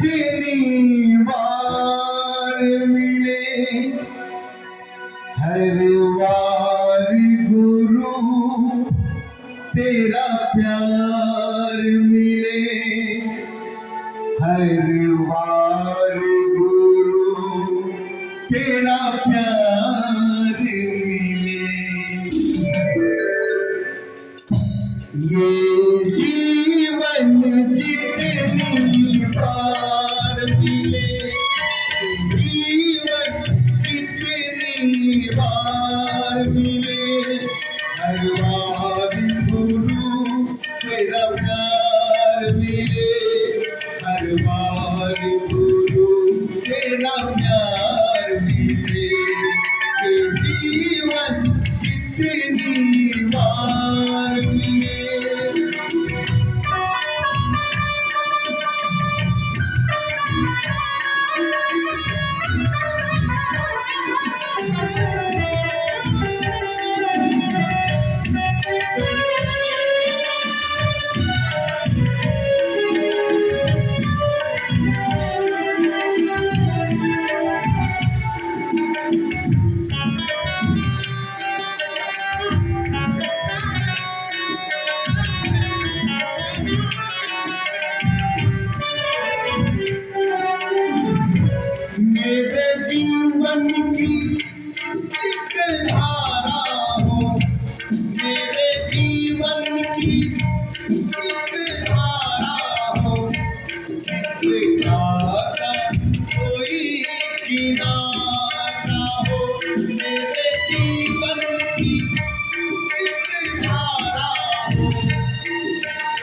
जितनी बार मिले हर बार गुरु तेरा प्यार मिले हर बार गुरु तेरा प्यार मिले ये जीवन जितनी बार मिले जीवन जितनी बार मिले हर बार गुरु तेरा प्यार मिले हर बार गुरु तेरा प्यार मिले ये जीवन जितनी बार मिले मेरे जीवन की एक धारा हो मेरे जीवन की एक धारा हो एक धारा कोई किनारा हो मेरे जीवन की एक धारा हो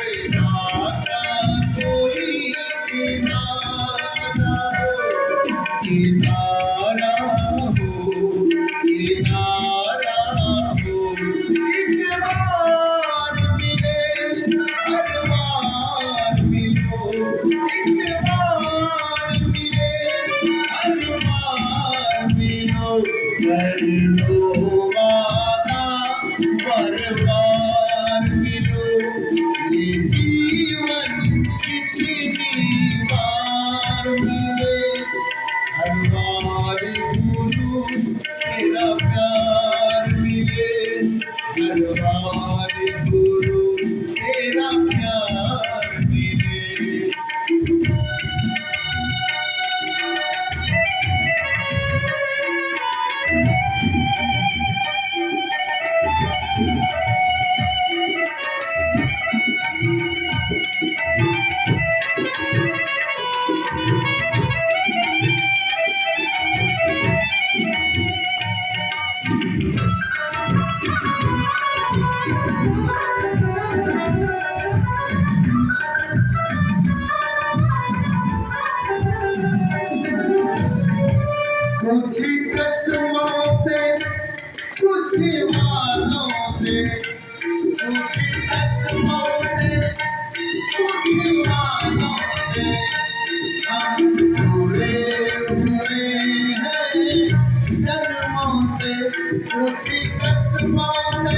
एक धारा कोई किनारा हो किनारा हो एक बार मिले हर बार मिलो एक बार मिले हर बार मिलो कर लो वादा बार बार मिलो ये जीवन जितनी बार मिले हर बार गुरु तेरा प्यार मिले हर बार गुरु तेरा प्यार मिले कुछ कसमों से कुछ वादों से कुछ कसमों से कुछ वादों से हम जुड़े हुए हैं जन्मों से कुछ कसमों से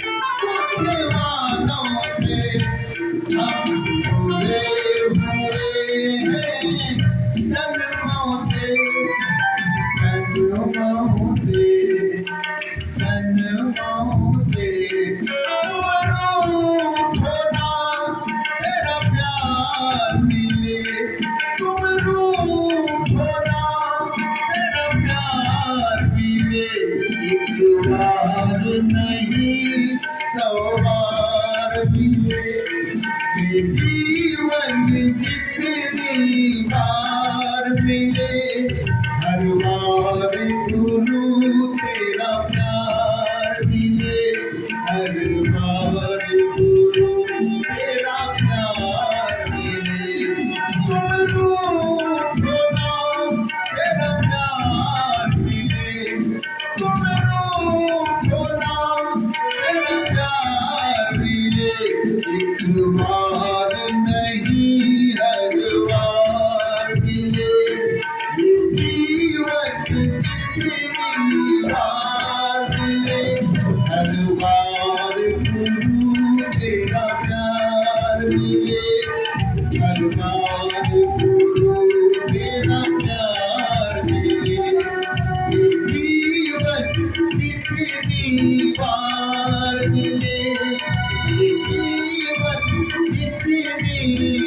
कुछ वादों से हम जुड़े हुए हैं जन्मों से जन्मों से जन्मों से रूठना तेरा प्यार मिले तुम रूठना तेरा प्यार मिले एक बार नहीं 100 बार मिले ये जीवन जितनी बार मिले हर बार गुरु तेरा प्यार मिले हर बार गुरु तेरा प्यार मिले तुम रूठना तेरा प्यार मिले तुम रूठना तेरा प्यार मिले एक बार नहीं हर बार मिले ये जीवन जितनी बार मिले हर बार गुरु तेरा प्यार मिले हर बार गुरु नहीं